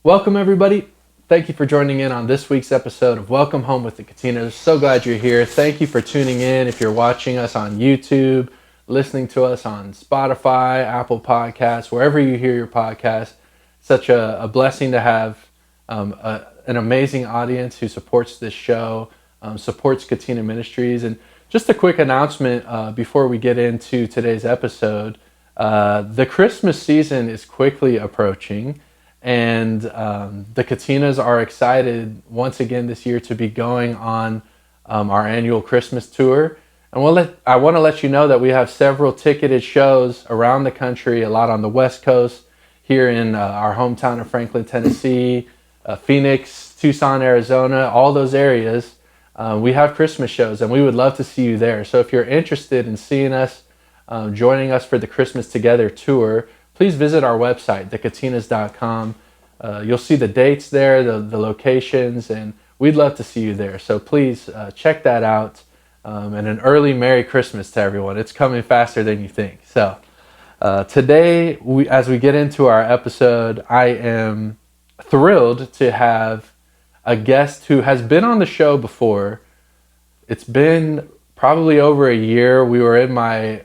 Welcome, everybody. Thank you for joining in on this week's episode of Welcome Home with the Katinas. So glad you're here. Thank you for tuning in. If you're watching us on YouTube, listening to us on Spotify, Apple Podcasts, wherever you hear your podcast, such a blessing to have an amazing audience who supports this show, supports Katina Ministries. And just a quick announcement before we get into today's episode. The Christmas season is quickly approaching. And the Katinas are excited once again this year to be going on our annual Christmas tour. And I want to let you know that we have several ticketed shows around the country, a lot on the West Coast, here in our hometown of Franklin, Tennessee, Phoenix, Tucson, Arizona, all those areas. We have Christmas shows, and we would love to see you there. So if you're interested in seeing us, joining us for the Christmas Together tour, please visit our website, thekatinas.com. You'll see the dates there, the locations, and we'd love to see you there. So please check that out. And an early Merry Christmas to everyone. It's coming faster than you think. So today, as we get into our episode, I am thrilled to have a guest who has been on the show before. It's been probably over a year. We were in my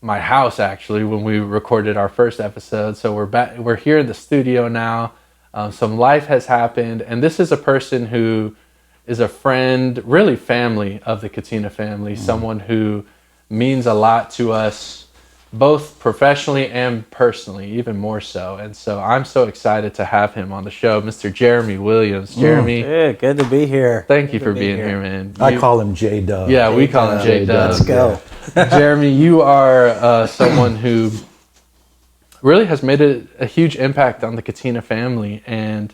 house actually when we recorded our first episode. So we're here in the studio now. Some life has happened, and this is a person who is a friend, really family of the Katina family, someone who means a lot to us, both professionally and personally, even more so. And so I'm so excited to have him on the show, Mr. Jeramy Williams. Jeremy. Good to be here. Thank you for being here, man. I call him J-Dub. Yeah, we call him J-Dub. Let's go. Jeremy, you are someone who really has made a huge impact on the Katina family, and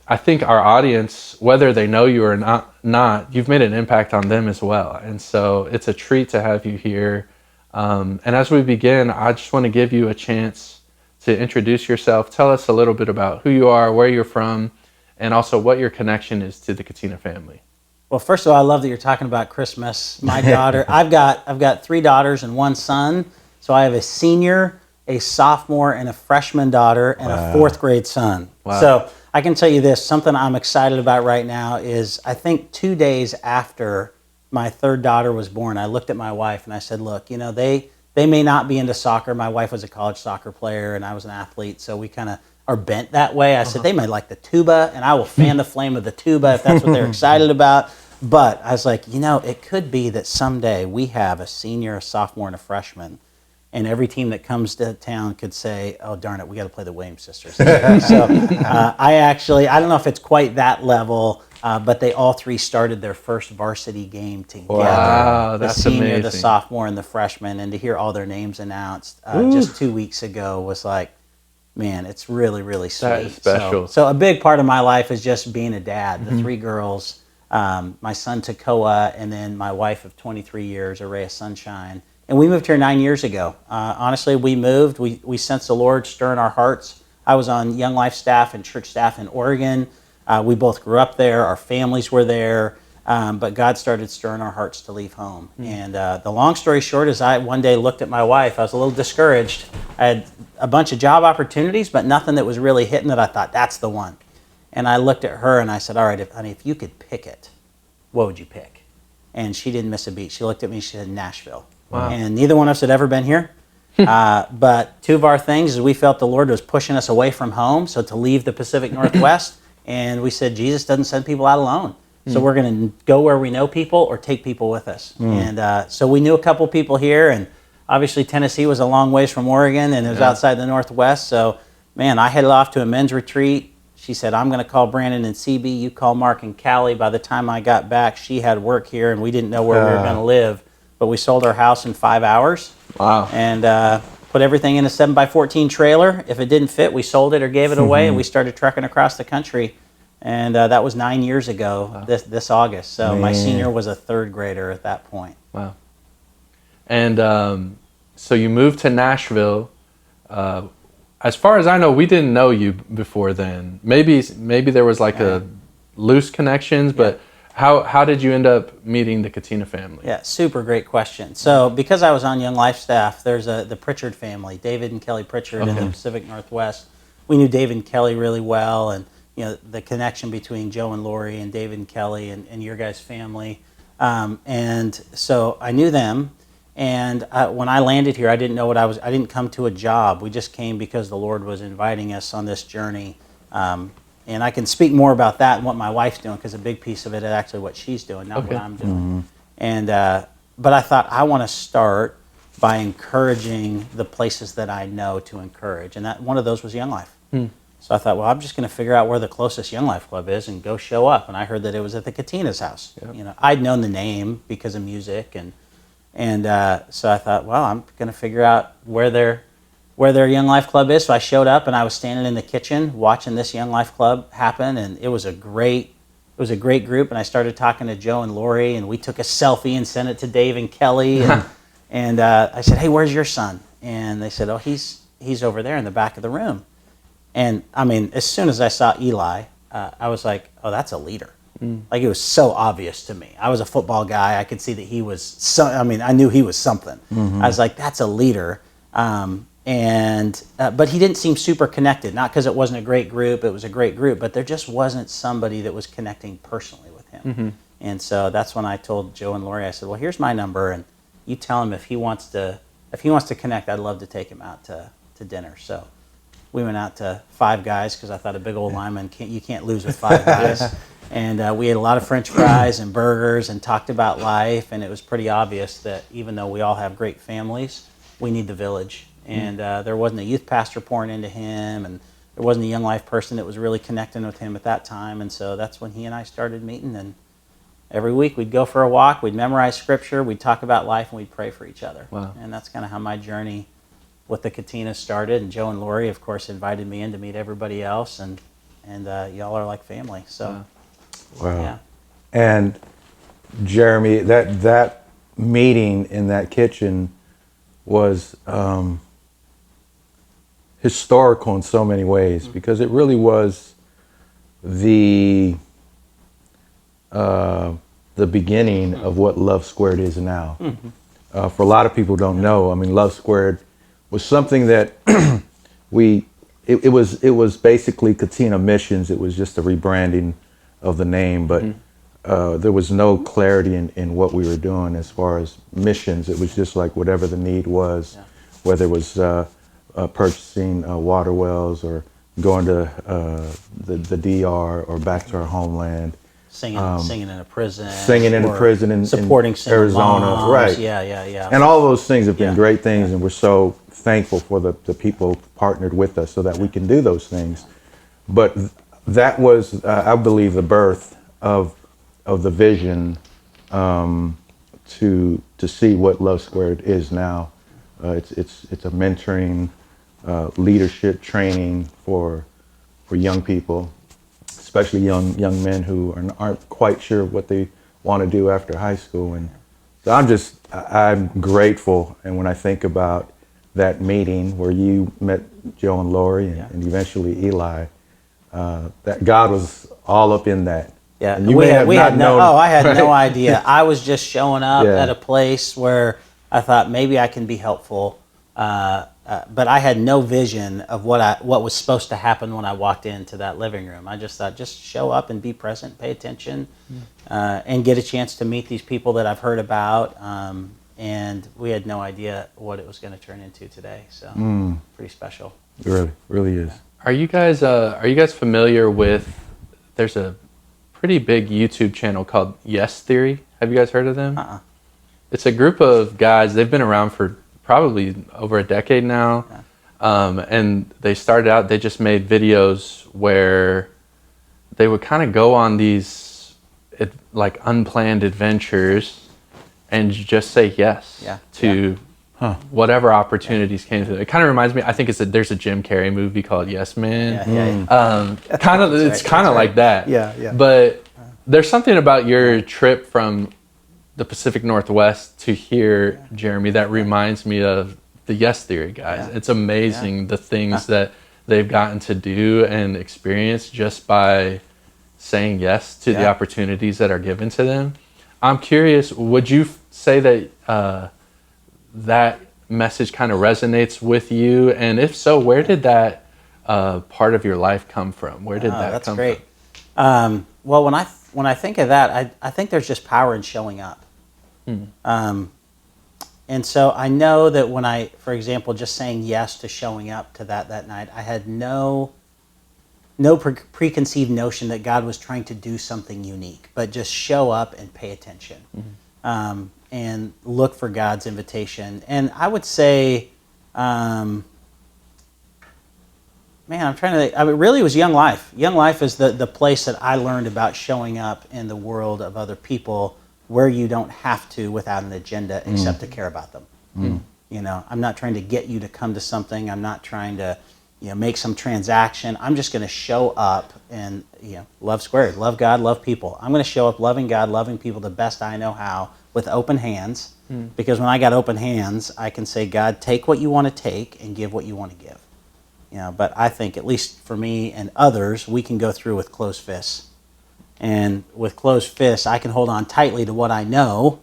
I think our audience, whether they know you or not, you've made an impact on them as well. And so it's a treat to have you here. And as we begin, I just want to give you a chance to introduce yourself. Tell us a little bit about who you are, where you're from, and also what your connection is to the Katina family. Well, first of all, I love that you're talking about Christmas. My daughter, I've got 3 daughters and 1 son. So I have a senior, a sophomore, and a freshman daughter, and a 4th grade son. Wow. So I can tell you this, something I'm excited about right now is I think 2 days after my 3rd daughter was born, I looked at my wife and I said, look, you know, they may not be into soccer. My wife was a college soccer player and I was an athlete, so we kind of are bent that way. I said, they might like the tuba, and I will fan the flame of the tuba if that's what they're excited about. But I was like, you know, it could be that someday we have a senior, a sophomore, and a freshman, and every team that comes to town could say, oh, darn it, we got to play the Williams sisters. So I don't know if it's quite that level, but they all 3 started their first varsity game together. Wow, that's the senior, amazing. the sophomore, and the freshman. And to hear all their names announced just 2 weeks ago was like, man, it's really, really sweet. That is special. So a big part of my life is just being a dad. The 3 girls, my son Takoa, and then my wife of 23 years, a ray of sunshine. And we moved here 9 years ago. Honestly, we moved. We sensed the Lord stir in our hearts. I was on Young Life staff and church staff in Oregon. We both grew up there. Our families were there. But God started stirring our hearts to leave home. And the long story short is I one day looked at my wife. I was a little discouraged. I had a bunch of job opportunities, but nothing that was really hitting that I thought, that's the one. And I looked at her and I said, all right, honey, if you could pick it, what would you pick? And she didn't miss a beat. She looked at me and she said, Nashville. Wow. And neither one of us had ever been here. But 2 of our things is we felt the Lord was pushing us away from home, so to leave the Pacific Northwest. And we said, Jesus doesn't send people out alone. So we're going to go where we know people or take people with us. And so we knew a couple people here, and obviously Tennessee was a long ways from Oregon, and it was outside the Northwest. So, man, I headed off to a men's retreat. She said, I'm going to call Brandon and CB. You call Mark and Callie. By the time I got back, she had work here, and we didn't know where we were going to live. But we sold our house in 5 hours. Wow. And put everything in a 7x14 trailer. If it didn't fit, we sold it or gave it away, and we started trucking across the country. And that was 9 years ago, this August. So my senior was a 3rd grader at that point. Wow. And so you moved to Nashville. As far as I know, we didn't know you before then. Maybe there was like a loose connections, but how did you end up meeting the Katina family? Yeah, super great question. So because I was on Young Life staff, there's the Pritchard family, David and Kelly Pritchard in the Pacific Northwest. We knew David and Kelly really well, and the connection between Joe and Lori and David and Kelly and your guys' family. And so I knew them. And when I landed here, I didn't know I didn't come to a job. We just came because the Lord was inviting us on this journey. And I can speak more about that and what my wife's doing, because a big piece of it is actually what she's doing, not what I'm doing. And but I thought, I want to start by encouraging the places that I know to encourage. And that one of those was Young Life. So I thought, well, I'm just going to figure out where the closest Young Life Club is and go show up. And I heard that it was at the Katinas house. Yep. I'd known the name because of music, and so I thought, well, I'm going to figure out where their Young Life Club is. So I showed up, and I was standing in the kitchen watching this Young Life Club happen, and it was a great group. And I started talking to Joe and Lori, and we took a selfie and sent it to Dave and Kelly, and I said, hey, where's your son? And they said, oh, he's over there in the back of the room. And I mean, as soon as I saw Eli, I was like, oh, that's a leader. Like, it was so obvious to me. I was a football guy. I could see that he was I knew he was something. I was like, that's a leader. But he didn't seem super connected, not because it wasn't a great group. It was a great group, but there just wasn't somebody that was connecting personally with him. And so that's when I told Joe and Lori, I said, well, here's my number, and you tell him if he wants to connect, I'd love to take him out to dinner. So we went out to Five Guys, because I thought a big old lineman, you can't lose with Five Guys. And we had a lot of French fries and burgers and talked about life. And it was pretty obvious that even though we all have great families, we need the village. And there wasn't a youth pastor pouring into him, and there wasn't a Young Life person that was really connecting with him at that time. And so that's when he and I started meeting. And every week we'd go for a walk, we'd memorize scripture, we'd talk about life, and we'd pray for each other. Wow. And that's kind of how my journey with the Katinas started. And Joe and Lori, of course, invited me in to meet everybody else, and y'all are like family. So, wow. Yeah. And Jeramy, that meeting in that kitchen was historical in so many ways, because it really was the beginning of what Love Squared is now. For a lot of people who don't know, I mean, Love Squared was something that it was basically Katina Missions. It was just a rebranding of the name, but there was no clarity in what we were doing as far as missions. It was just like whatever the need was, whether it was purchasing water wells, or going to the DR, or back to our homeland. Singing in a prison. Singing in a prison in supporting Arizona. Moms. Right. Yeah. And all those things have been great things, and we're so thankful for the people who partnered with us so that we can do those things. But that was, I believe, the birth of the vision to see what Love Squared is now. It's a mentoring, leadership training for young people, especially young men who aren't quite sure what they want to do after high school. And so I'm grateful. And when I think about that meeting where you met Joe and Lori and eventually Eli, that God was all up in that. Yeah, and I had no idea. I was just showing up at a place where I thought maybe I can be helpful, but I had no vision of what was supposed to happen when I walked into that living room. I just thought, just show up and be present, pay attention, and get a chance to meet these people that I've heard about. And we had no idea what it was going to turn into today. So pretty special. It really is. Are you guys familiar with? There's a pretty big YouTube channel called Yes Theory. Have you guys heard of them? It's a group of guys. They've been around for probably over a decade now. And they started out, they just made videos where they would kind of go on these like unplanned adventures and just say yes to whatever opportunities came to them. It kind of reminds me, I think there's a Jim Carrey movie called Yes Man. It's kind of like that. Yeah. But there's something about your trip from the Pacific Northwest to here, Jeramy, that reminds me of the Yes Theory guys. It's amazing the things that they've gotten to do and experience just by saying yes to the opportunities that are given to them. I'm curious, would you say that that message kind of resonates with you? And if so, where did that part of your life come from? Where did that That's come great. from? Well, when I think of that, I think there's just power in showing up. And so I know that when for example, just saying yes to showing up to that night, I had no preconceived notion that God was trying to do something unique, but just show up and pay attention, and look for God's invitation. And I would say, man, I'm trying to think. I mean, really, it was Young Life. Young Life is the place that I learned about showing up in the world of other people, where you don't have to without an agenda except to care about them. You know, I'm not trying to get you to come to something. I'm not trying to, make some transaction. I'm just going to show up and, love squared, love God, love people. I'm going to show up loving God, loving people the best I know how, with open hands. Because when I got open hands, I can say, God, take what you want to take and give what you want to give. But I think, at least for me and others, we can go through with closed fists. And with closed fists, I can hold on tightly to what I know,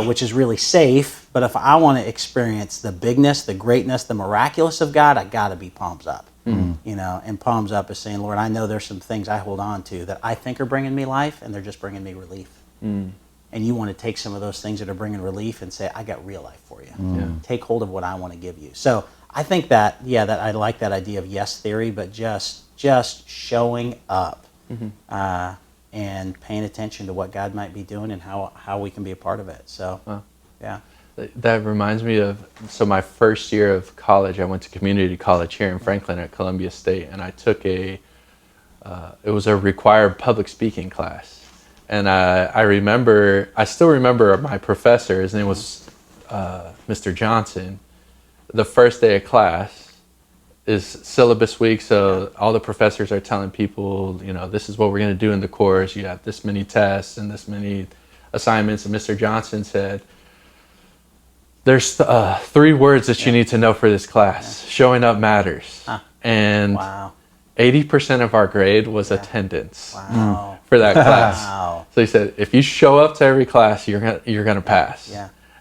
which is really safe. But if I want to experience the bigness, the greatness, the miraculous of God, I got to be palms up. And palms up is saying, Lord, I know there's some things I hold on to that I think are bringing me life, and they're just bringing me relief. And you want to take some of those things that are bringing relief and say, I got real life for you. Take hold of what I want to give you. So I think that I like that idea of yes theory, but just showing up. And paying attention to what God might be doing and how we can be a part of it. So, yeah. That reminds me of, my first year of college, I went to community college here in Franklin at Columbia State, and I took it was a required public speaking class. And I still remember my professor, his name was Mr. Johnson. The first day of class is syllabus week, so all the professors are telling people, this is what we're going to do in the course. You have this many tests and this many assignments. And Mr. Johnson said, there's 3 words that you need to know for this class. Showing up matters. And 80% of our grade was attendance for that class. So he said, if you show up to every class, you're gonna pass.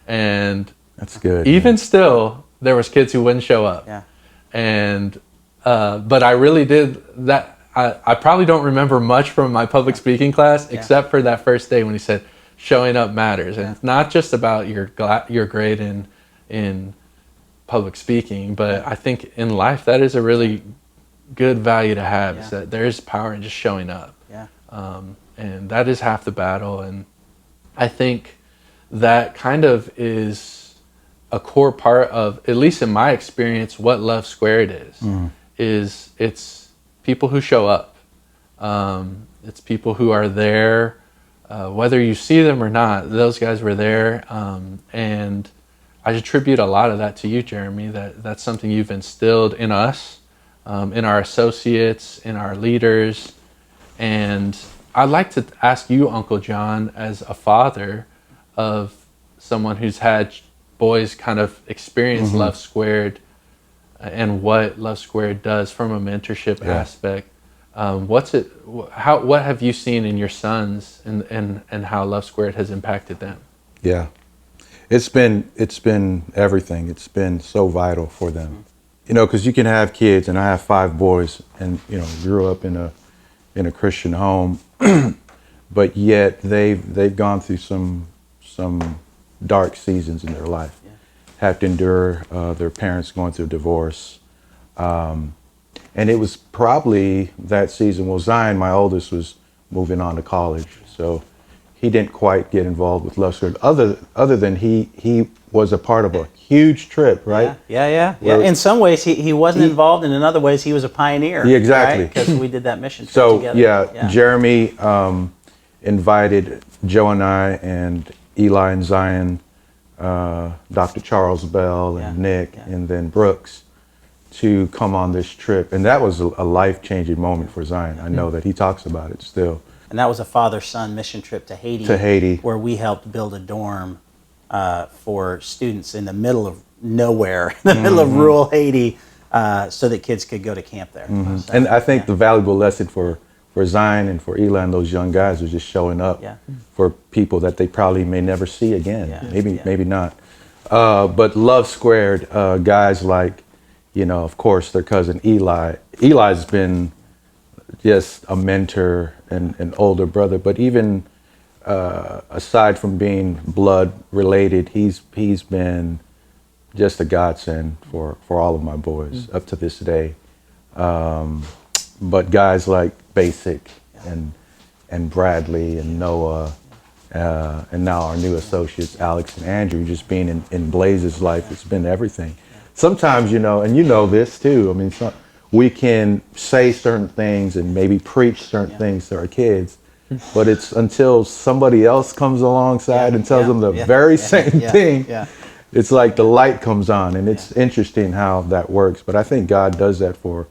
And that's good. Even still, there was kids who wouldn't show up. And but I really did that. I probably don't remember much from my public speaking class except for that first day when he said showing up matters. And it's not just about your grade in public speaking, but I think in life that is a really good value to have, is that there is power in just showing up. And that is half the battle. And I think that kind of is a core part of, at least in my experience, what Love Squared is it's people who show up. It's people who are there, whether you see them or not. Those guys were there, and I attribute a lot of that to you, Jeramy. That's something you've instilled in us, in our associates, in our leaders. And I'd like to ask you, Uncle John, as a father of someone who's had boys kind of experience Love Squared and what Love Squared does from a mentorship aspect. What have you seen in your sons and how Love Squared has impacted them? Yeah, it's been everything. It's been so vital for them. Because you can have kids, and I have 5 boys, and grew up in a Christian home, but yet they've gone through some dark seasons in their life, have to endure their parents going through a divorce. And it was probably that season, Zion, my oldest, was moving on to college. So he didn't quite get involved with Love Squared, other than he was a part of a huge trip, right? Yeah. In some ways, he wasn't involved, and in other ways, he was a pioneer. Yeah, exactly. Because we did that mission trip together. Jeremy invited Joe and I and Eli and Zion, Dr. Charles Bell and Nick, and then Brooks, to come on this trip. And that was a life-changing moment for Zion. I know that he talks about it still. And that was a father-son mission trip to Haiti. Where we helped build a dorm for students in the middle of nowhere, in the middle of rural Haiti, so that kids could go to camp there. So, and I think the valuable lesson for Zion and for Eli and those young guys was just showing up for people that they probably may never see again. Maybe not. But Love Squared, guys like, of course, their cousin Eli. Eli's been just a mentor and an older brother, but even aside from being blood related, he's been just a godsend for all of my boys up to this day. But guys like Basic and Bradley and Noah, and now our new associates, Alex and Andrew, just being in Blaze's life, it's been everything. Sometimes, and you know this too, I mean, we can say certain things and maybe preach certain things to our kids, but it's until somebody else comes alongside and tells them the very same thing, it's like the light comes on, and it's interesting how that works. But I think God does that for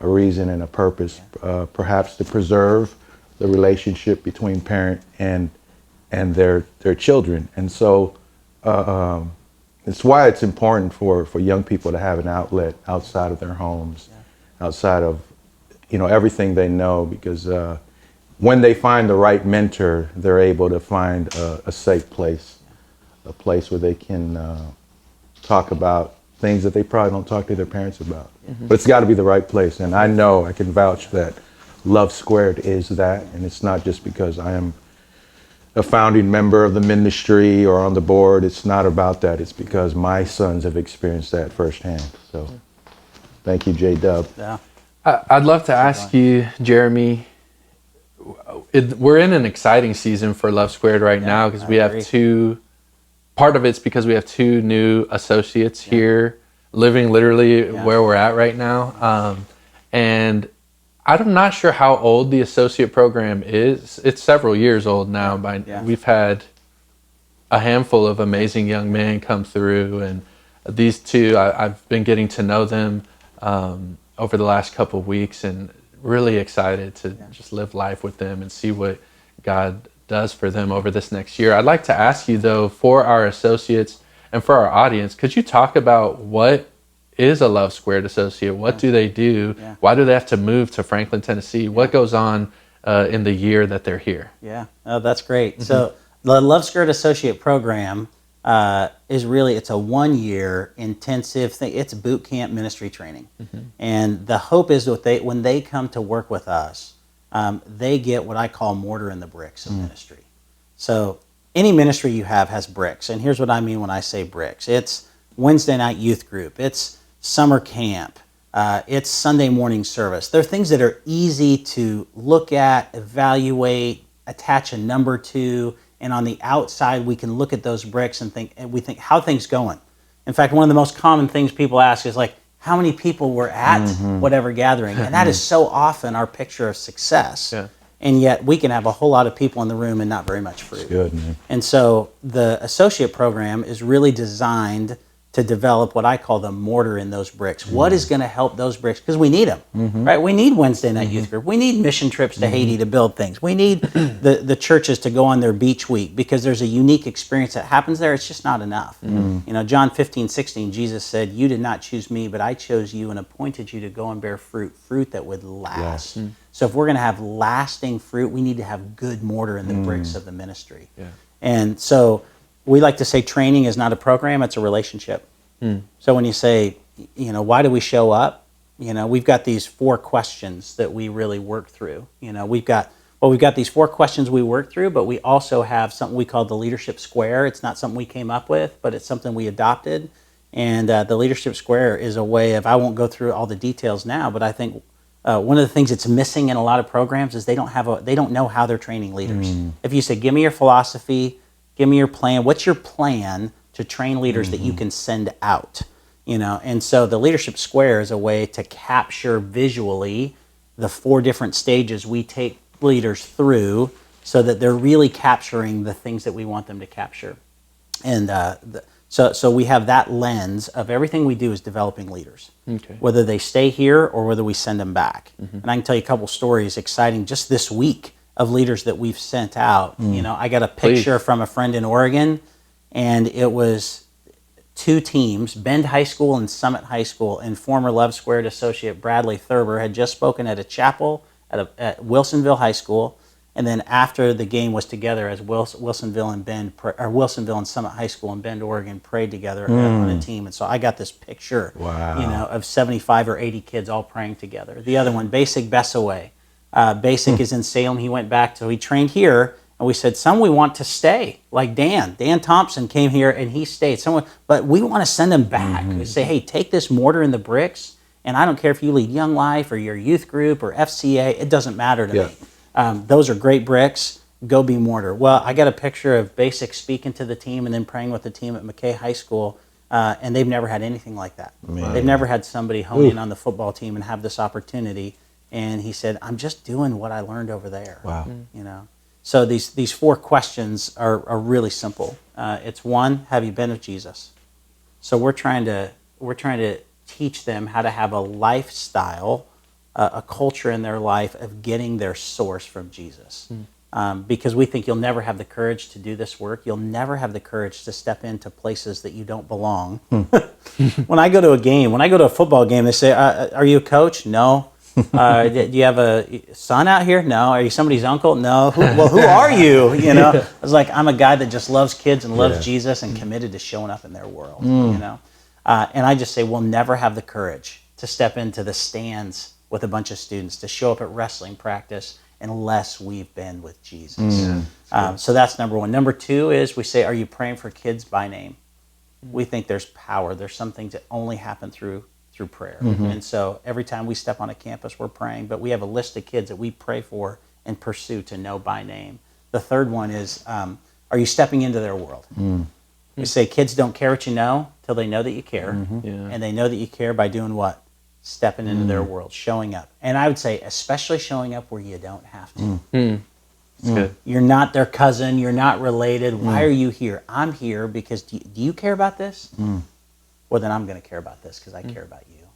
a reason and a purpose, perhaps to preserve the relationship between parent and their children. And so it's why it's important for young people to have an outlet outside of their homes, outside of everything they know, because when they find the right mentor, they're able to find a safe place, a place where they can talk about things that they probably don't talk to their parents about. But it's got to be the right place, and I know I can vouch that Love Squared is that, and it's not just because I am a founding member of the ministry or on the board. It's not about that. It's because my sons have experienced that firsthand. So thank you, J-Dub. Yeah. I'd love to ask you, Jeramy, we're in an exciting season for Love Squared right now, because we have part of it's because we have two new associates here living literally where we're at right now. And I'm not sure how old the associate program is. It's several years old now. We've had a handful of amazing young men come through, and these two, I've been getting to know them over the last couple of weeks, and really excited to just live life with them and see what God does for them over this next year. I'd like to ask you, though, for our associates and for our audience, could you talk about what is a Love Squared associate? What do they do? Why do they have to move to Franklin, Tennessee? What goes on in the year that they're here? Yeah, oh, that's great. So the Love Squared associate program is really, it's a 1-year intensive thing. It's boot camp ministry training. And the hope is that when they come to work with us, they get what I call mortar in the bricks of ministry. So any ministry you have has bricks. And here's what I mean when I say bricks. It's Wednesday night youth group. It's summer camp. It's Sunday morning service. They're things that are easy to look at, evaluate, attach a number to, and on the outside we can look at those bricks and think, how things going. In fact, one of the most common things people ask is like, how many people were at whatever gathering? And that is so often our picture of success. And yet we can have a whole lot of people in the room and not very much fruit. That's good, man. And so the associate program is really designed to develop what I call the mortar in those bricks. What is going to help those bricks? Because we need them, right? We need Wednesday night youth group. We need mission trips to Haiti to build things. We need the churches to go on their beach week, because there's a unique experience that happens there. It's just not enough. John 15:16, Jesus said, "You did not choose me, but I chose you and appointed you to go and bear fruit that would last." So if we're going to have lasting fruit, we need to have good mortar in the bricks of the ministry. And so we like to say training is not a program, it's a relationship. So when you say, why do we show up? We've got these 4 questions that we really work through. We've got these 4 questions we work through, but we also have something we call the leadership square. It's not something we came up with, but it's something we adopted. And the leadership square is a way of, I won't go through all the details now, but I think one of the things that's missing in a lot of programs is they don't know how they're training leaders. If you say, give me your philosophy, give me your plan. What's your plan to train leaders that you can send out? And so the leadership square is a way to capture visually the 4 different stages we take leaders through, so that they're really capturing the things that we want them to capture. And so we have that lens of everything we do is developing leaders, whether they stay here or whether we send them back. And I can tell you a couple stories exciting just this week of leaders that we've sent out. I got a picture from a friend in Oregon, and it was 2 teams, Bend High School and Summit High School, and former Love Squared associate Bradley Thurber had just spoken at a chapel at Wilsonville High School. And then after the game was together, as Wilsonville and Summit High School in Bend, Oregon, prayed together on a team. And so I got this picture, of 75 or 80 kids all praying together. The other one, Basic Bessaway. Basic is in Salem. He went back he trained here, and we said, some we want to stay. Like Dan Thompson came here and he stayed. But we want to send him back. We say, hey, take this mortar and the bricks, and I don't care if you lead Young Life or your youth group or FCA. It doesn't matter to me. Those are great bricks. Go be mortar. Well, I got a picture of Basic speaking to the team and then praying with the team at McKay High School, and they've never had anything like that. They've never had somebody hone in on the football team and have this opportunity. And he said, I'm just doing what I learned over there. Wow. So these 4 questions are really simple. It's one, have you been with Jesus? So we're trying to teach them how to have a lifestyle, a culture in their life of getting their source from Jesus. Because we think you'll never have the courage to do this work. You'll never have the courage to step into places that you don't belong. When I go to a football game, they say, are you a coach? No. Do you have a son out here? No. Are you somebody's uncle? No. Who are you? I was like, I'm a guy that just loves kids and loves Jesus and committed to showing up in their world. And I just say, we'll never have the courage to step into the stands with a bunch of students, to show up at wrestling practice, unless we've been with Jesus. So that's number 1. Number 2 is we say, are you praying for kids by name? We think there's power. There's some things that only happen through prayer. And so every time we step on a campus, we're praying, but we have a list of kids that we pray for and pursue to know by name. The third one is, are you stepping into their world? We say kids don't care what you know till they know that you care. And they know that you care by doing what? Stepping into their world, showing up. And I would say especially showing up where you don't have to. Good. You're not their cousin. You're not related. Why are you here? I'm here because do you care about this? Well, then I'm going to care about this because I care about you.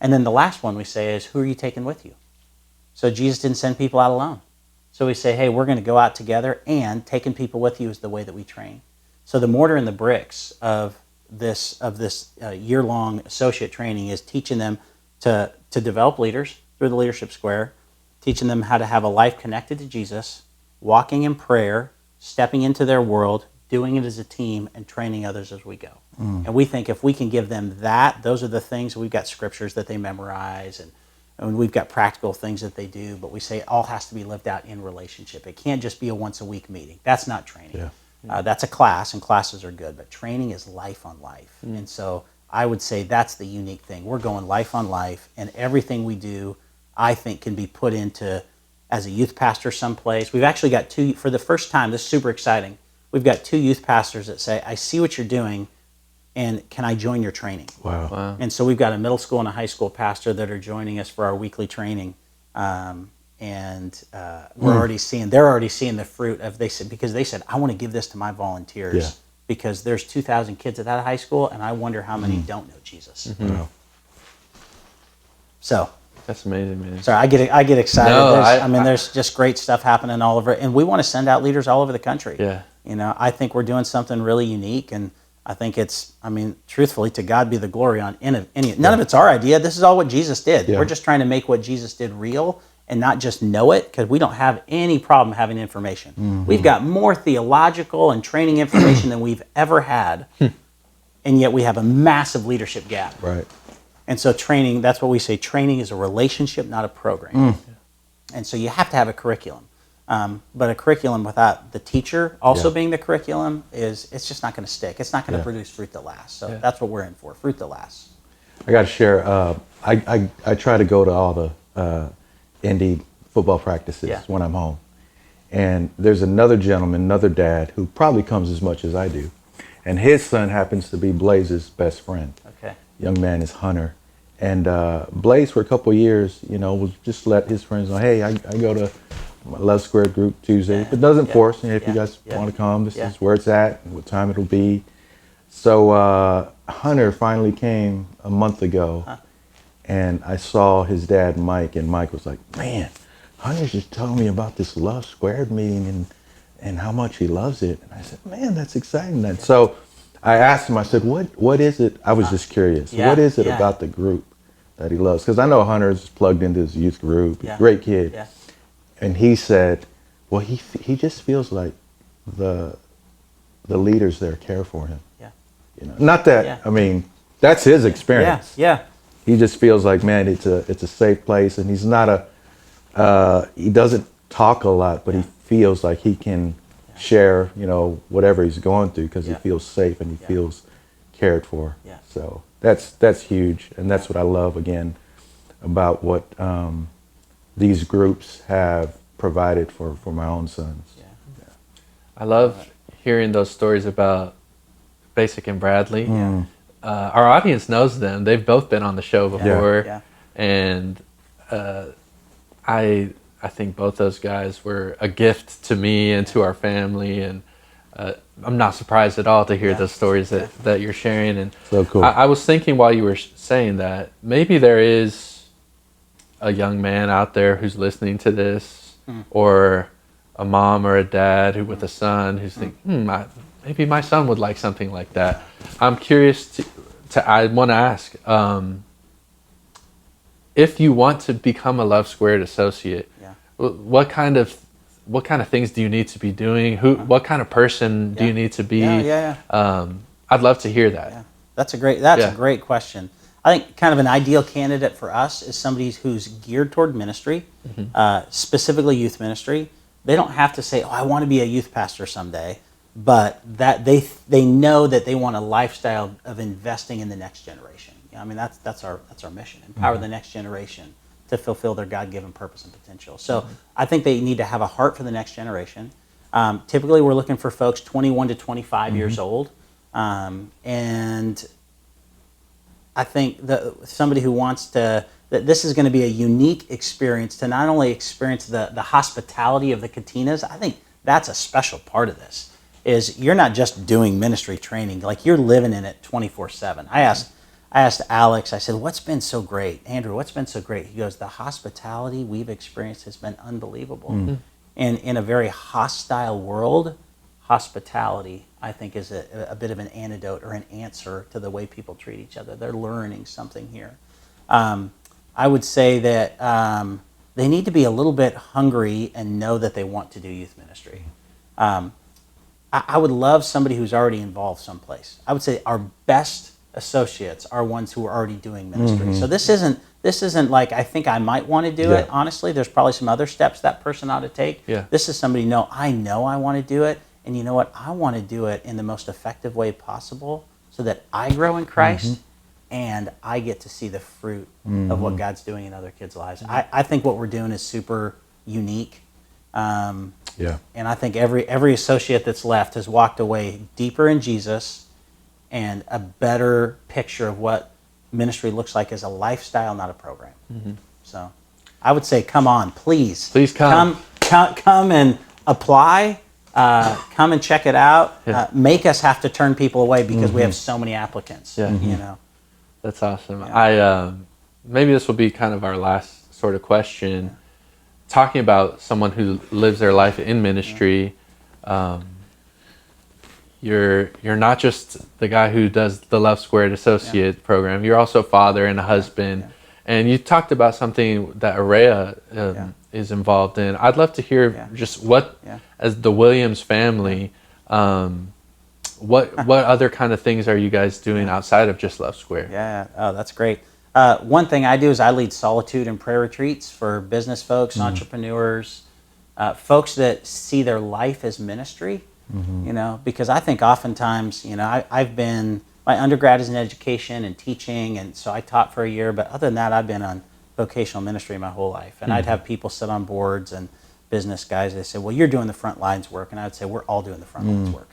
And then the last one we say is, who are you taking with you? So Jesus didn't send people out alone. So we say, hey, we're going to go out together, and taking people with you is the way that we train. So the mortar and the bricks of this year-long associate training is teaching them to develop leaders through the leadership square, teaching them how to have a life connected to Jesus, walking in prayer, stepping into their world, doing it as a team, and training others as we go. And we think if we can give them that, those are the things. We've got scriptures that they memorize, and we've got practical things that they do, but we say it all has to be lived out in relationship. It can't just be a once-a-week meeting. That's not training. That's a class, and classes are good, but training is life on life. And so I would say that's the unique thing. We're going life on life, and everything we do, I think, can be put into, as a youth pastor someplace. We've actually got 2, for the first time, this is super exciting, we've got 2 youth pastors that say, I see what you're doing, and can I join your training? Wow. And so we've got a middle school and a high school pastor that are joining us for our weekly training. We're already seeing the fruit of, because they said, I want to give this to my volunteers because there's 2,000 kids at that high school, and I wonder how many don't know Jesus. Wow. So That's amazing, man. sorry, I get excited. No, There's just great stuff happening all over, and we want to send out leaders all over the country. Yeah. I think we're doing something really unique, and I think it's, truthfully, to God be the glory on any. None of it's our idea. This is all what Jesus did. Yeah. We're just trying to make what Jesus did real and not just know it, because we don't have any problem having information. We've got more theological and training information than we've ever had, and yet we have a massive leadership gap. Right. And so training, that's what we say, training is a relationship, not a program. And so you have to have a curriculum. But a curriculum without the teacher also being the curriculum, it's just not going to stick. It's not going to produce fruit that lasts. So that's what we're in for, fruit that lasts. I got to share. I try to go to all the indie football practices when I'm home, and there's another gentleman, another dad, who probably comes as much as I do, and his son happens to be Blaze's best friend. Okay. Young man is Hunter, and Blaze for a couple of years, was just let his friends know, hey, I go to my Love Square group Tuesday, but doesn't force. If you guys want to come, this is where it's at, and what time it'll be. So Hunter finally came a month ago, and I saw his dad, Mike, and Mike was like, man, Hunter's just telling me about this Love Squared meeting and how much he loves it. And I said, man, that's exciting. And so I asked him, I said, what is it? I was just curious. What is it about the group that he loves? Because I know Hunter's plugged into his youth group, great kid. And he said, well, he just feels like the leaders there care for him. Yeah. You know, not that Yeah. I mean, that's his experience. Yeah. He just feels like, man, it's a safe place, and he's not he doesn't talk a lot, but he feels like he can share, you know, whatever he's going through because he feels safe and he feels cared for. Yeah. So that's huge, and that's what I love again about what these groups have provided for my own sons. Yeah. I love hearing those stories about Basic and Bradley. Mm. Our audience knows them. They've both been on the show before, Yeah. and I think both those guys were a gift to me and to our family, and I'm not surprised at all to hear those stories that you're sharing. And So cool. I was thinking while you were saying that maybe there is a young man out there who's listening to this, or a mom or a dad who with a son who's thinking, maybe my son would like something like that. I'm curious I want to ask, if you want to become a Love Squared associate, what kind of things do you need to be doing? What kind of person do you need to be? I'd love to hear that. Yeah. That's a great question. I think kind of an ideal candidate for us is somebody who's geared toward ministry, specifically youth ministry. They don't have to say, "Oh, I want to be a youth pastor someday," but that they know that they want a lifestyle of investing in the next generation. I mean, that's our mission: empower the next generation to fulfill their God-given purpose and potential. So I think they need to have a heart for the next generation. Typically, we're looking for folks 21 to 25 years old, and I think that somebody who wants that this is going to be a unique experience to not only experience the hospitality of the Katinas. I think that's a special part of this, is you're not just doing ministry training, like you're living in it 24/7. I asked Alex, I said, what's been so great? Andrew, what's been so great? He goes, the hospitality we've experienced has been unbelievable. And in a very hostile world, hospitality, I think, is a bit of an antidote or an answer to the way people treat each other. They're learning something here. I would say that they need to be a little bit hungry and know that they want to do youth ministry. I would love somebody who's already involved someplace. I would say our best associates are ones who are already doing ministry. So this isn't like, I think I might want to do it. Honestly, there's probably some other steps that person ought to take. This is somebody, I know I want to do it. And you know what? I want to do it in the most effective way possible so that I grow in Christ and I get to see the fruit of what God's doing in other kids' lives. I think what we're doing is super unique. And I think every associate that's left has walked away deeper in Jesus and a better picture of what ministry looks like as a lifestyle, not a program. So I would say, come on, please. Please come. Come and apply. Come and check it out. Make us have to turn people away because we have so many applicants. You know, that's awesome. I maybe this will be kind of our last sort of question. Talking about someone who lives their life in ministry, you're not just the guy who does the Love Squared Associate program. You're also a father and a husband. And you talked about something that Araya is involved in. I'd love to hear just what, as the Williams family, what other kind of things are you guys doing outside of just Love Squared? Oh, that's great. One thing I do is I lead solitude and prayer retreats for business folks, entrepreneurs, folks that see their life as ministry. You know, because I think oftentimes, I've been, my undergrad is in education and teaching, and so I taught for a year, but other than that, I've been on vocational ministry my whole life. And I'd have people sit on boards and business guys, they say, well, you're doing the front lines work. And I would say, we're all doing the front lines work.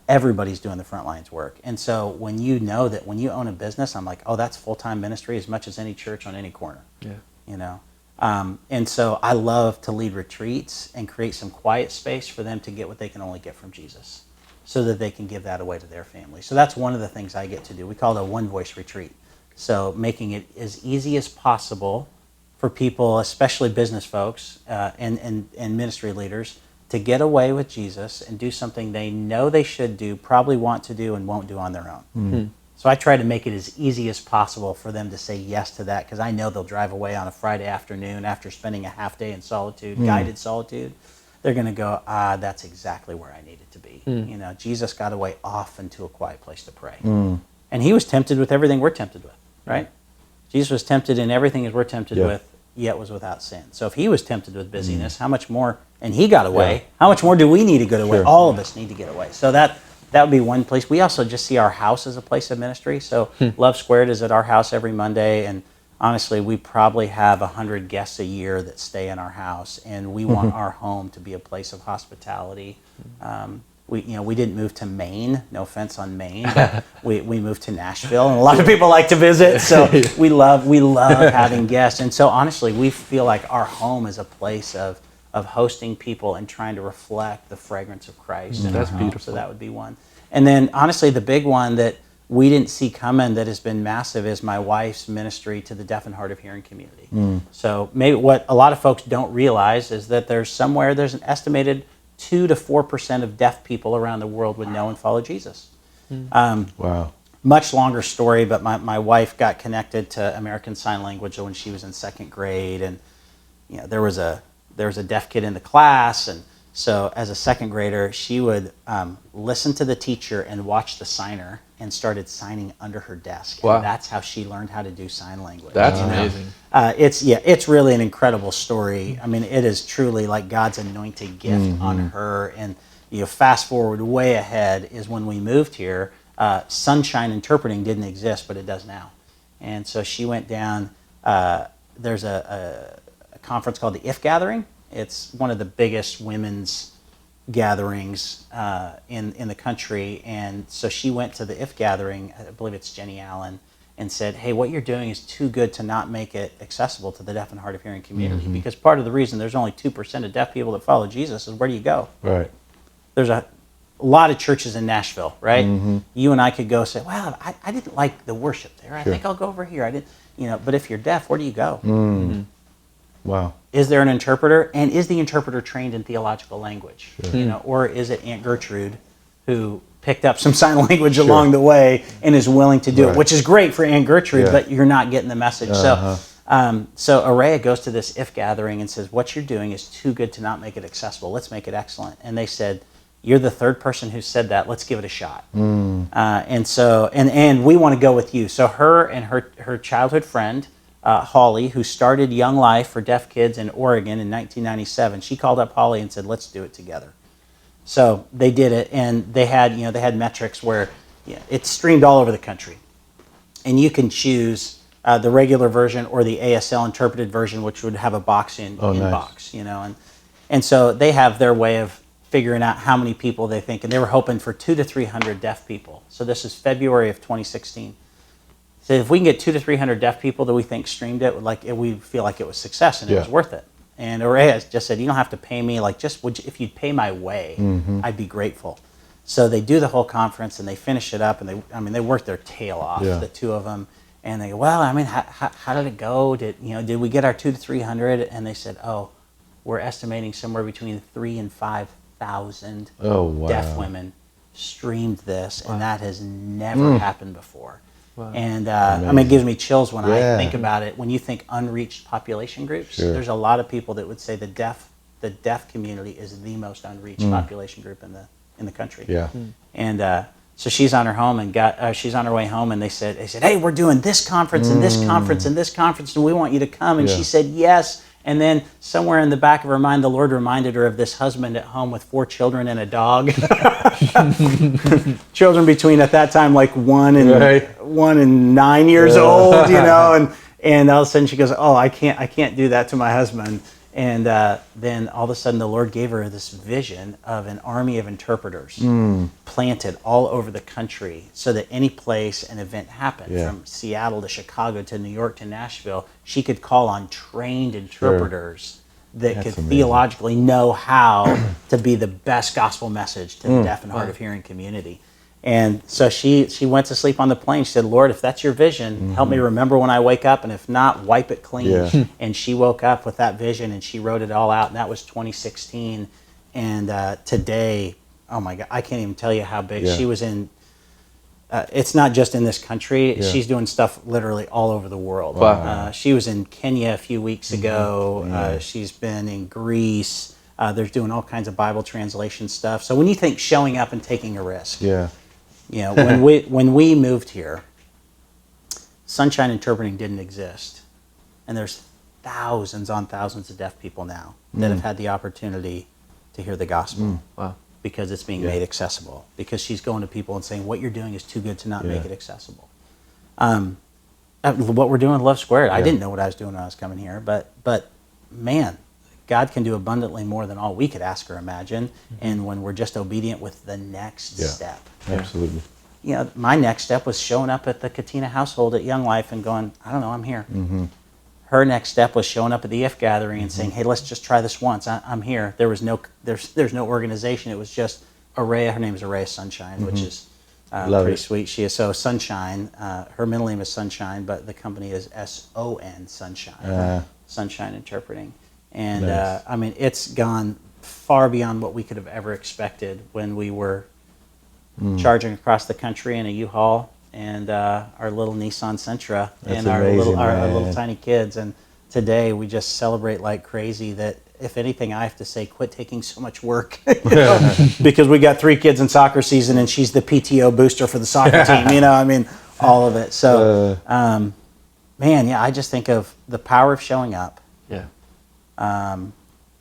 Everybody's doing the front lines work. And so when you know that when you own a business, I'm like, oh, that's full-time ministry as much as any church on any corner. And so I love to lead retreats and create some quiet space for them to get what they can only get from Jesus so that they can give that away to their family. So that's one of the things I get to do. We call it a one-voice retreat. So making it as easy as possible for people, especially business folks and ministry leaders, to get away with Jesus and do something they know they should do, probably want to do, and won't do on their own. So I try to make it as easy as possible for them to say yes to that, because I know they'll drive away on a Friday afternoon after spending a half day in solitude, guided solitude. They're going to go, that's exactly where I needed to be. You know, Jesus got away off into a quiet place to pray. And he was tempted with everything we're tempted with, right? Jesus was tempted in everything as we're tempted with, yet was without sin. So if he was tempted with busyness, how much more, and he got away, how much more do we need to get away? All of us need to get away. So that would be one place. We also just see our house as a place of ministry. So Love Squared is at our house every Monday, and honestly, we probably have 100 guests a year that stay in our house, and we want our home to be a place of hospitality. We didn't move to Maine. No offense on Maine, but we moved to Nashville, and a lot of people like to visit. So we love having guests, and so honestly, we feel like our home is a place of hosting people and trying to reflect the fragrance of Christ. That's beautiful. So that would be one. And then honestly, the big one that we didn't see coming that has been massive is my wife's ministry to the deaf and hard of hearing community. So maybe what a lot of folks don't realize is that there's an estimated 2 to 4% of deaf people around the world would know and follow Jesus. Wow. Much longer story, but my wife got connected to American Sign Language when she was in second grade, and there was a deaf kid in the class, and so as a second grader, she would listen to the teacher and watch the signer, and started signing under her desk. Wow. And that's how she learned how to do sign language. That's amazing. It's really an incredible story. I mean, it is truly like God's anointed gift on her. And fast forward way ahead is when we moved here. Sunshine interpreting didn't exist, but it does now. And so she went down. There's a conference called the If Gathering. It's one of the biggest women's gatherings in the country, and so she went to the If Gathering, I believe it's Jenny Allen, and said, hey, what you're doing is too good to not make it accessible to the deaf and hard of hearing community, because part of the reason there's only 2% of deaf people that follow Jesus is where do you go? Right. There's a lot of churches in Nashville, right? You and I could go say, well, I didn't like the worship there. I think I'll go over here. I didn't, but if you're deaf, where do you go? Wow. Is there an interpreter? And is the interpreter trained in theological language? Or is it Aunt Gertrude who picked up some sign language along the way and is willing to do it, which is great for Aunt Gertrude, but you're not getting the message. So Araya goes to this If Gathering and says, what you're doing is too good to not make it accessible. Let's make it excellent. And they said, you're the third person who said that. Let's give it a shot. And we want to go with you. So her and her childhood friend, Holly, who started Young Life for deaf kids in Oregon in 1997, she called up Holly and said, let's do it together. So they did it, and they had metrics where it's streamed all over the country. And you can choose the regular version or the ASL interpreted version, which would have a box in box, and so they have their way of figuring out how many people they think, and they were hoping for 200 to 300 deaf people. So this is February of 2016. So if we can get 200 to 300 deaf people that we think streamed it, we feel like it was success and it was worth it. And Araya just said, you don't have to pay me, if you'd pay my way, I'd be grateful. So they do the whole conference and they finish it up, and they work their tail off, the two of them. And they go, well, how did it go? Did we get our 200 to 300? And they said, we're estimating somewhere between 3,000 and 5,000 deaf women streamed this, and that has never happened before. Wow. And it gives me chills when I think about it. When you think unreached population groups, there's a lot of people that would say the deaf community is the most unreached population group in the country. Yeah. And so she's on her home and she's on her way home, and they said, hey, we're doing this conference and this conference and this conference, and we want you to come. And she said yes. And then somewhere in the back of her mind, the Lord reminded her of this husband at home with 4 children and a dog. Children between, at that time, like 1 and 9 years old, and all of a sudden she goes, I can't do that to my husband. And then all of a sudden the Lord gave her this vision of an army of interpreters planted all over the country, so that any place an event happened, from Seattle to Chicago to New York to Nashville, she could call on trained interpreters that could theologically know how to be the best gospel message to the deaf and hard of hearing community. And so she went to sleep on the plane. She said, Lord, if that's your vision, help me remember when I wake up, and if not, wipe it clean. Yeah. And she woke up with that vision, and she wrote it all out, and that was 2016. And today, oh my God, I can't even tell you how big. She was in it's not just in this country. Yeah. She's doing stuff literally all over the world. Wow. She was in Kenya a few weeks ago. She's been in Greece. They're doing all kinds of Bible translation stuff. So when you think showing up and taking a risk, Yeah. you know, when we moved here, Sunshine Interpreting didn't exist, and there's thousands on thousands of deaf people now that have had the opportunity to hear the gospel. Wow. Because it's being made accessible. Because she's going to people and saying, what you're doing is too good to not make it accessible. What we're doing, Love Squared, I didn't know what I was doing when I was coming here, but man, God can do abundantly more than all we could ask or imagine. And when we're just obedient with the next step. Absolutely. You know, my next step was showing up at the Katina household at Young Life and going, I don't know, I'm here. Her next step was showing up at the IF gathering and saying, hey, let's just try this once. I'm here. There's no organization. It was just Araya. Her name is Araya Sunshine, which is pretty sweet. She is so Sunshine. Her middle name is Sunshine, but the company is SON Sunshine, Sunshine Interpreting. And Nice. I mean, it's gone far beyond what we could have ever expected when we were charging across the country in a U-Haul and our little Nissan Sentra and our amazing, little man. tiny kids. And today we just celebrate like crazy that, if anything, I have to say, quit taking so much work, you know, because we got 3 kids in soccer season and she's the PTO booster for the soccer team, you know, I mean, all of it. So, man, yeah, I just think of the power of showing up. Yeah.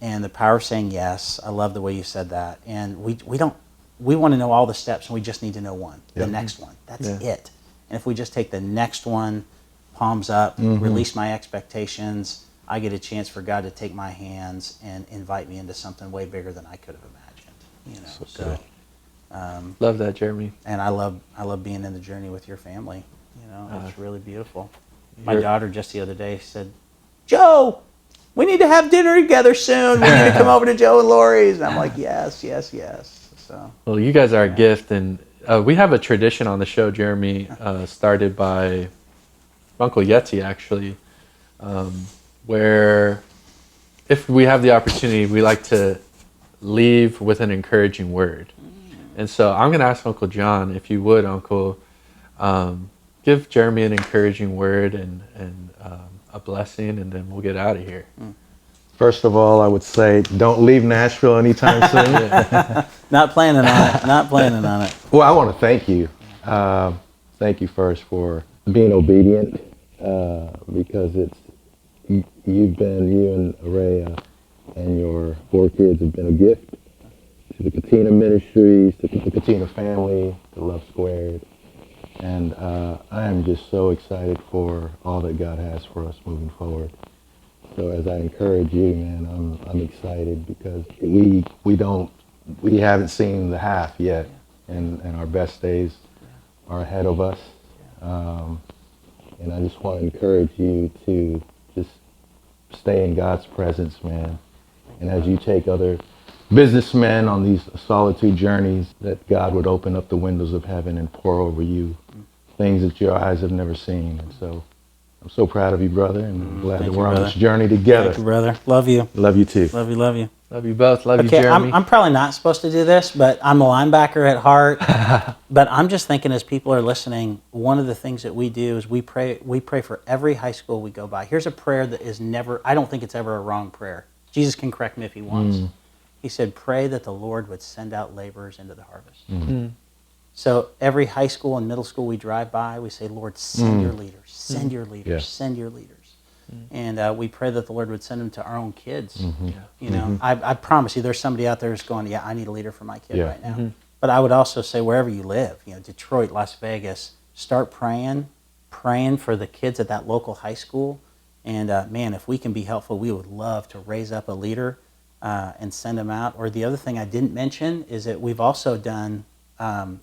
And the power of saying yes. I love the way you said that. And we want to know all the steps, and we just need to know one, the next one. That's it. And if we just take the next one, palms up, release my expectations, I get a chance for God to take my hands and invite me into something way bigger than I could have imagined. You know, so Love that, Jeremy. and I love being in the journey with your family. You know, it's really beautiful. My daughter just the other day said, "Joe, we need to have dinner together soon. We need to come over to Joe and Lori's." And I'm like, yes. So Well, you guys are a gift, and we have a tradition on the show, Jeremy, started by Uncle Yeti, actually, where if we have the opportunity, we like to leave with an encouraging word. And so I'm going to ask Uncle John, if you would, Uncle, give Jeremy an encouraging word and a blessing, and then we'll get out of here. First of all, I would say don't leave Nashville anytime soon. not planning on it. Well, I want to thank you. Thank you first for being obedient, because you and Araya and your 4 kids have been a gift to the Katina Ministries, to the Katina family, to Love Squared. And I am just so excited for all that God has for us moving forward. So as I encourage you, man, I'm excited because we haven't seen the half yet, and our best days are ahead of us. And I just want to encourage you to just stay in God's presence, man. And as you take other businessmen on these solitude journeys, that God would open up the windows of heaven and pour over you things that your eyes have never seen. And so I'm so proud of you, brother, and I'm glad that we're on this journey together. Thank you, brother. Love you. Love you too. Love you. Love you both. Love you, Okay, Jeremy. I'm probably not supposed to do this, but I'm a linebacker at heart. But I'm just thinking, as people are listening, one of the things that we do is we pray for every high school we go by. Here's a prayer that is never, I don't think it's ever a wrong prayer. Jesus can correct me if he wants. He said, pray that the Lord would send out laborers into the harvest. So every high school and middle school we drive by, we say, Lord, send your leaders, send your leaders, send your leaders. And we pray that the Lord would send them to our own kids. You know, I promise you, there's somebody out there who's going, yeah, I need a leader for my kid right now. But I would also say, wherever you live, you know, Detroit, Las Vegas, start praying for the kids at that local high school. And man, if we can be helpful, we would love to raise up a leader and send them out. Or the other thing I didn't mention is that we've also done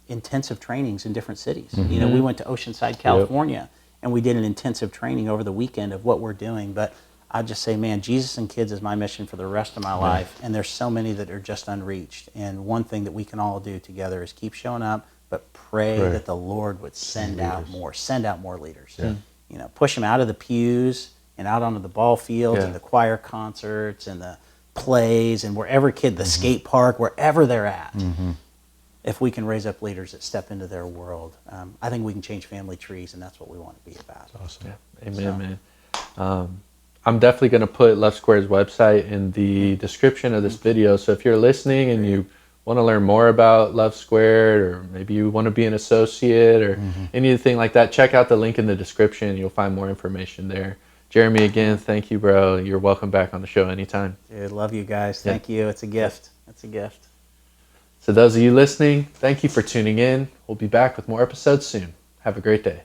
intensive trainings in different cities. You know, we went to Oceanside, California, and we did an intensive training over the weekend of what we're doing. But I just say, man, Jesus and kids is my mission for the rest of my life. And there's so many that are just unreached. And one thing that we can all do together is keep showing up, but pray that the Lord would send out more leaders. You know, push them out of the pews and out onto the ball fields and the choir concerts and the plays and wherever the skate park, wherever they're at. if we can raise up leaders that step into their world, I think we can change family trees, and that's what we want to be about. Awesome. Yeah. Amen, man. I'm definitely going to put Love Squared's website in the description of this video. So if you're listening and you want to learn more about Love Squared, or maybe you want to be an associate or anything like that, check out the link in the description. You'll find more information there. Jeramy, again, thank you, bro. You're welcome back on the show anytime. Dude, love you guys. Thank you. It's a gift. It's a gift. So those of you listening, thank you for tuning in. We'll be back with more episodes soon. Have a great day.